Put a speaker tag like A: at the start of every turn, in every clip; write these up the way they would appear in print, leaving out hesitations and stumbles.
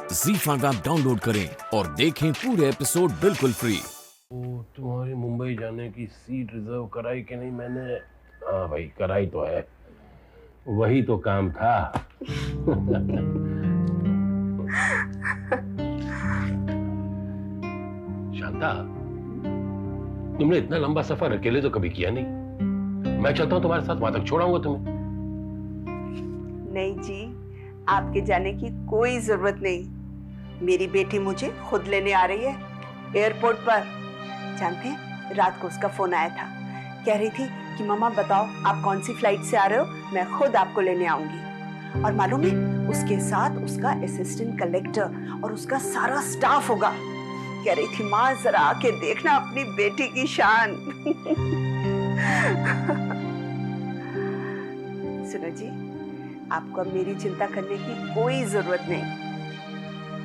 A: ZEE5 app download करें और देखें पूरे एपिसोड बिल्कुल फ्री।
B: वो तुम्हारी मुंबई जाने की सीट रिजर्व कराई कि नहीं मैंने? हाँ भाई, कराई तो है। वही तो काम था। शांता, तुमने इतना लंबा सफर अकेले तो कभी किया नहीं। मैं चलता हूँ तुम्हारे साथ, वहां तक छोड़ाऊंगा तुम्हें।
C: नहीं जी, आपके जाने की कोई जरूरत नहीं। मेरी बेटी मुझे खुद लेने आ रही है एयरपोर्ट पर। जानते हैं, रात को उसका फोन आया था। कह रही थी कि मम्मा बताओ आप कौन सी फ्लाइट से आ रहे हो, मैं खुद आपको लेने आऊंगी। और मालूम है, उसके साथ उसका असिस्टेंट कलेक्टर और उसका सारा स्टाफ होगा। कह रही थी माँ जरा आके देखना अपनी बेटी की शान। सुनो जी, आपको अब मेरी चिंता करने की कोई जरूरत नहीं,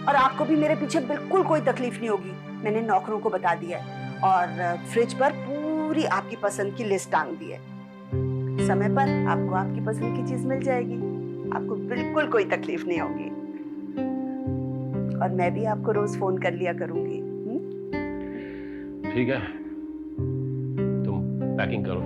C: और आपको भी मेरे पीछे बिल्कुल कोई तकलीफ नहीं होगी। मैंने नौकरों को बता दिया है और फ्रिज पर पूरी आपकी पसंद की लिस्ट टांग दी है। समय पर आपको आपकी पसंद की चीज मिल जाएगी, आपको बिल्कुल कोई तकलीफ नहीं होगी। और मैं भी आपको रोज फोन कर लिया करूंगी।
B: ठीक है, तुम पैकिंग करो।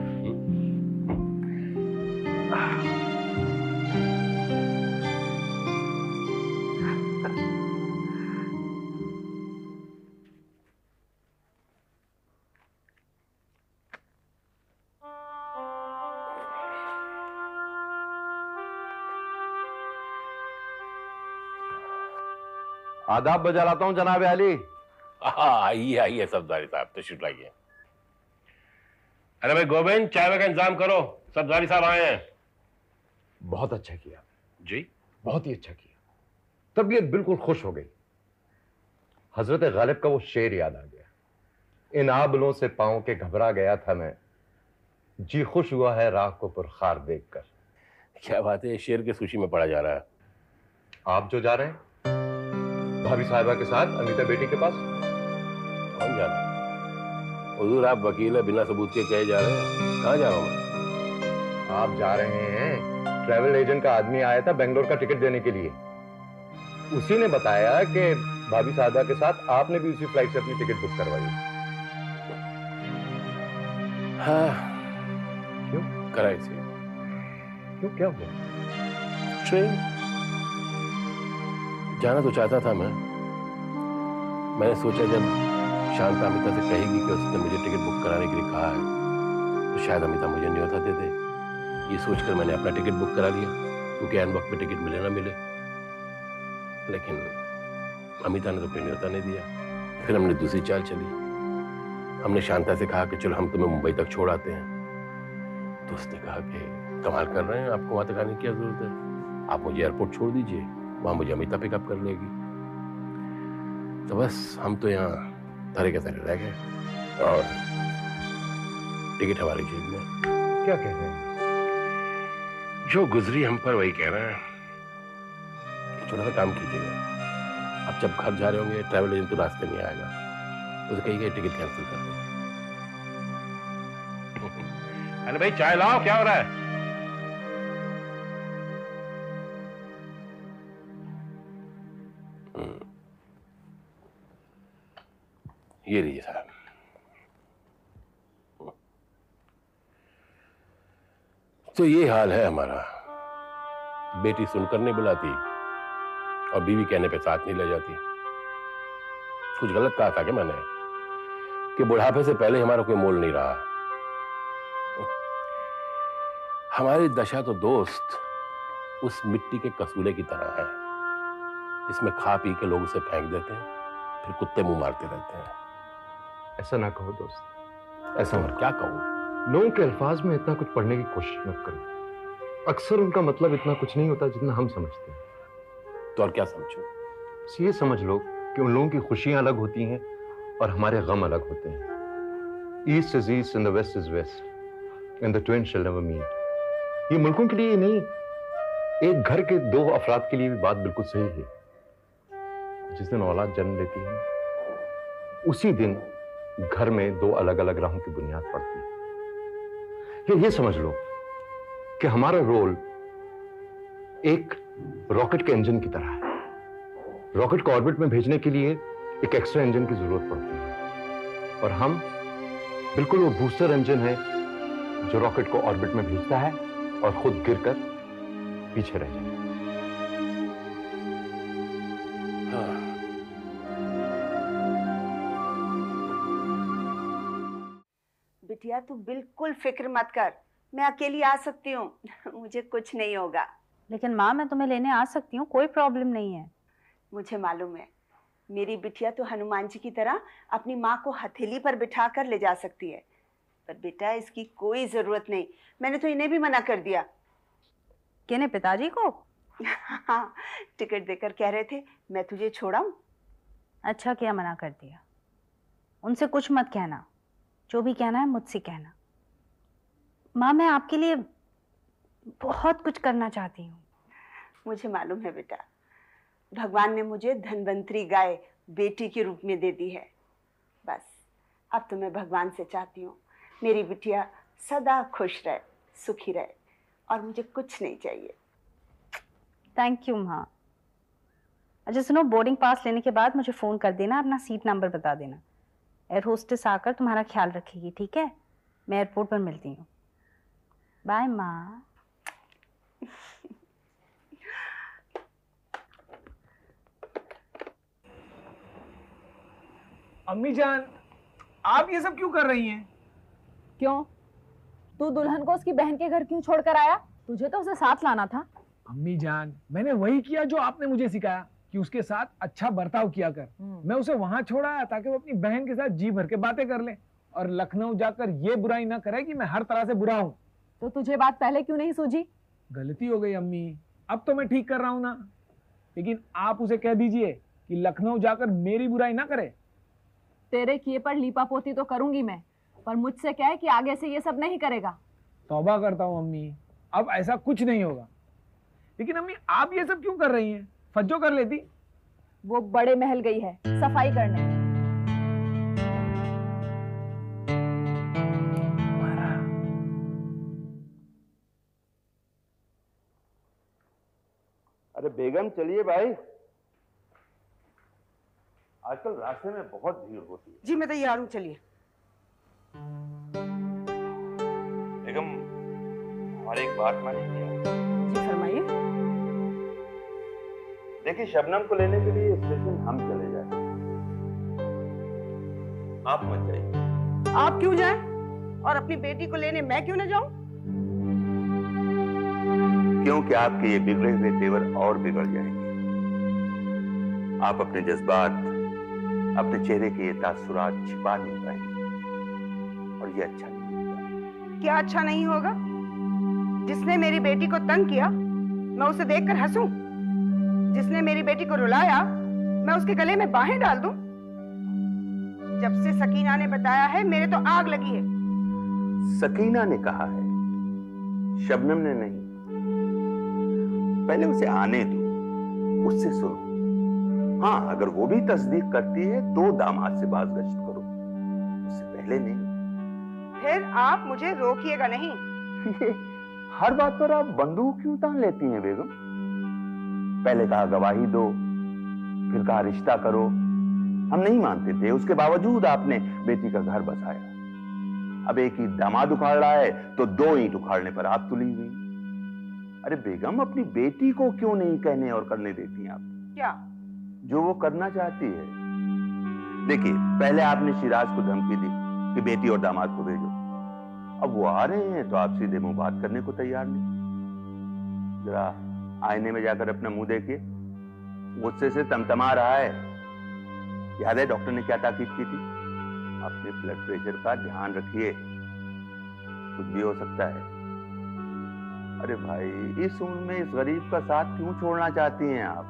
D: आदाब बजा लाता हूँ जनाब अली।
B: आइए आइए सब्जारी साहब, तशरीफ लाइए। अरे भाई गोविंद, चाय का इंतजाम करो, सब्जारी साहब आए हैं।
D: बहुत अच्छा किया
B: जी,
D: बहुत ही अच्छा किया। तबीयत बिल्कुल खुश हो गई। हजरत गालिब का वो शेर याद आ गया, इन आबलों से पांव के घबरा गया था मैं, जी खुश हुआ है राह को पुरखार देखकर।
B: क्या बात है, शेर के सुशी में पढ़ा जा रहा है।
D: आप जो जा रहे हैं भाभी साहिबा के साथ अनीता बेटी के पास।
B: कौन जा रहा है? हुजूर, आप वकील है, बिना सबूत के कहे जा रहे हैं? कहाँ जा रहा हूँ मैं?
D: आप जा रहे हैं, ट्रैवल एजेंट का आदमी आया था बेंगलोर का टिकट देने के लिए। उसी ने बताया कि भाभी साहिबा के साथ आपने भी उसी फ्लाइट से अपनी टिकट बुक करवाई।
B: हाँ,
D: क्यों
B: कराई थी।
D: क्यों, क्या हुआ?
B: ट्रेन जाना तो चाहता था मैंने सोचा जब शांता अमिता से कहेगी कि उसने मुझे टिकट बुक कराने के लिए कहा है तो शायद अमिता मुझे न्योता दे दे। ये सोचकर मैंने अपना टिकट बुक करा लिया, क्योंकि एन वक्त पे टिकट मिले ना मिले। लेकिन अमिता ने तो कोई न्योता नहीं दिया। फिर हमने दूसरी चाल चली। हमने शांता से कहा कि चलो हम तुम्हें मुंबई तक छोड़ आते हैं। तो उसने कहा कि कमाल कर रहे हैं, आपको वहां तक आने की क्या जरूरत है, आप मुझे एयरपोर्ट छोड़ दीजिए, वहां मुझे अमिता पिकअप कर लेगी। तो बस हम तो यहाँ तरह के तरह रह गए और टिकट हमारी जेब में।
D: क्या कह रहे हैं?
B: जो गुजरी हम पर वही कह रहे हैं। थोड़ा सा काम कीजिएगा, अब जब घर जा रहे होंगे ट्रैवल एजेंट तो रास्ते में आएगा, उसे कहिए टिकट कैंसिल कर दो। अरे भाई चाय लाओ, क्या हो रहा है? ये लीजिए साहब। तो ये हाल है हमारा। बेटी सुनकर नहीं बुलाती और बीवी कहने पे साथ नहीं ले जाती। कुछ गलत कहा था क्या मैंने कि बुढ़ापे से पहले हमारा कोई मोल नहीं रहा? हमारी दशा तो दोस्त उस मिट्टी के कसूले की तरह है, इसमें खा पी के लोग उसे फेंक देते हैं, फिर कुत्ते मुंह मारते रहते हैं।
D: ऐसा ना कहो दोस्त, ऐसा
B: और
D: मत।
B: क्या कहूं?
D: लोगों के अल्फाज में इतना कुछ पढ़ने की कोशिश मत करो। अक्सर उनका मतलब इतना कुछ नहीं होता जितना हम समझते हैं।
B: तो और क्या समझूं?
D: बस ये समझ लो कि उन लोगों की खुशियां अलग होती हैं और हमारे गम अलग होते हैं। East is east and the west is west and the twain shall never meet. ये मुल्कों के लिए नहीं, एक घर के दो अफराद के लिए भी बात बिल्कुल सही है। जिस दिन औलाद जन्म लेती है उसी दिन घर में दो अलग अलग राहों की बुनियाद पड़ती है। ये समझ लो कि हमारा रोल एक रॉकेट के इंजन की तरह है। रॉकेट को ऑर्बिट में भेजने के लिए एक एक्स्ट्रा इंजन की जरूरत पड़ती है, और हम बिल्कुल वो बूस्टर इंजन है जो रॉकेट को ऑर्बिट में भेजता है और खुद गिरकर पीछे रह जाए।
C: बिटिया तू बिल्कुल फिक्र मत कर, मैं अकेली आ सकती हूँ। मुझे कुछ नहीं होगा।
E: लेकिन माँ मैं तुम्हें लेने आ सकती हूँ, कोई प्रॉब्लम नहीं है।
C: मुझे मालूम है, मेरी बिटिया तो हनुमान जी की तरह अपनी माँ को हथेली पर बिठा कर ले जा सकती है, पर बेटा इसकी कोई जरूरत नहीं। मैंने तो इन्हें भी मना कर दिया।
E: किन्हें? पिताजी को?
C: हाँ, टिकट देकर कह रहे थे मैं तुझे छोड़ाऊं।
E: अच्छा किया मना कर दिया। उनसे कुछ मत कहना, जो भी कहना है मुझसे कहना। माँ मैं आपके लिए बहुत कुछ करना चाहती हूँ।
C: मुझे मालूम है बेटा, भगवान ने मुझे धनवंतरी गाय बेटी के रूप में दे दी है। बस अब तो मैं भगवान से चाहती हूँ मेरी बिटिया सदा खुश रहे, सुखी रहे, और मुझे कुछ नहीं चाहिए।
E: थैंक यू माँ। अच्छा सुनो, बोर्डिंग पास लेने के बाद मुझे फ़ोन कर देना, अपना सीट नंबर बता देना। एयर होस्टेस आकर तुम्हारा ख्याल रखेगी, ठीक है? मैं एयरपोर्ट पर मिलती हूँ। बाय माँ।
F: अम्मी जान, आप ये सब क्यों कर रही हैं?
G: क्यों? तू दुल्हन को उसकी बहन के घर क्यों छोड़कर आया? तुझे तो उसे साथ लाना था।
F: अम्मी जान, मैंने वही किया जो आपने मुझे सिखाया कि उसके साथ अच्छा बर्ताव किया कर। मैं उसे वहां छोड़ाया ताकि वो अपनी बहन के साथ जी भर के बातें कर ले, और लखनऊ जाकर ये बुराई ना करे कि मैं हर तरह से बुरा हूँ।
G: तो तुझे बात पहले क्यों नहीं सूझी?
F: गलती हो गई अम्मी, अब तो मैं ठीक कर रहा हूँ ना। लेकिन आप उसे कह दीजिए कि लखनऊ जाकर मेरी बुराई ना करे।
G: तेरे किए पर लीपापोती तो करूंगी मैं, पर मुझसे क्या है कि आगे से ये सब नहीं करेगा।
F: तौबा करता हूँ अम्मी, अब ऐसा कुछ नहीं होगा। लेकिन अम्मी आप ये सब क्यों कर रही हैं? फज्जो कर लेती।
G: वो बड़े महल गई है सफाई करने।
H: अरे बेगम चलिए भाई, आजकल रास्ते में बहुत भीड़ होती है।
C: जी मैं तैयार हूँ, चलिए।
H: बेगम हमारी एक बात मानिए।
C: जी फरमाइए।
H: देखिए शबनम को लेने के लिए स्टेशन हम चले जाए, आप मत जाइए।
C: आप क्यों जाएं? और अपनी बेटी को लेने मैं क्यों न जाऊं?
H: क्योंकि आपके ये बिगड़े हुए तेवर और बिगड़ जाएंगे। आप अपने जज्बात, अपने चेहरे के ये तासुरात छिपा नहीं पाएंगे, और ये अच्छा नहीं होगा।
C: क्या अच्छा नहीं होगा? जिसने मेरी बेटी को तंग किया मैं उसे देखकर हंसूं? जिसने मेरी बेटी को रुलाया मैं उसके गले में बाहें डाल दूं? जब से सकीना ने बताया है मेरे तो आग लगी है।
H: सकीना ने कहा है, शबनम ने नहीं। पहले उसे आने दो, उससे सुनो। हाँ, अगर वो भी तस्दीक करती है तो दामाद से बाज़गश्त करो, उससे पहले नहीं।
C: फिर आप मुझे रोकिएगा नहीं।
H: हर बात पर आप बंदूक क्यों तान लेती हैं बेगम? पहले कहा गवाही दो, फिर कहा रिश्ता करो। हम नहीं मानते थे, उसके बावजूद आपने बेटी का घर बसाया। अब एक ईंट दामाद उखाड़ रहा है तो दो ईंट उखाड़ने पर आप तुली हुई। अरे बेगम, अपनी बेटी को क्यों नहीं कहने और करने देती हैं आप?
C: क्या?
H: जो वो करना चाहती है। देखिए, पहले आपने शिराज को धमकी दी कि बेटी और दामाद को भेजो। अब वो आ रहे हैं तो आप सीधे मुंह बात करने को तैयार नहीं। जरा आईने में जाकर अपना मुंह देखिए, गुस्से से तमतमा रहा है। याद है डॉक्टर ने क्या ताकीद की थी? अपने ब्लड प्रेशर का ध्यान रखिए, कुछ भी हो सकता है। अरे भाई, इस उम्र में इस गरीब का साथ क्यों छोड़ना चाहती हैं आप?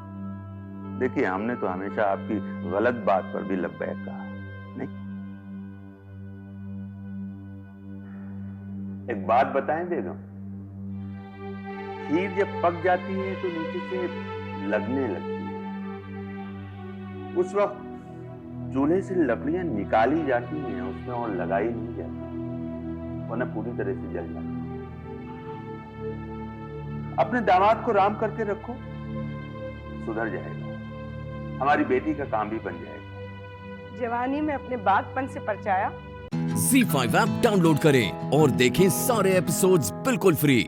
H: देखिए, हमने तो हमेशा आपकी गलत बात पर भी लब्बैक कहा। नहीं, एक बात बताएं बेगम, खीर जब पक जाती है तो नीचे से लगने लगती है। उस वक्त चूल्हे से लकड़ियां निकाली जाती हैं, उसमें और लगाई नहीं जाती, वरना पूरी तरह से जल जाती है। अपने दामाद को राम करके रखो, सुधर जाएगा। हमारी बेटी का काम भी बन जाएगा।
C: जवानी में अपने बागपन से परछाया।
A: ZEE5 ऐप डाउनलोड करें और देखें सारे एपिसोड्स बिल्कुल फ्री।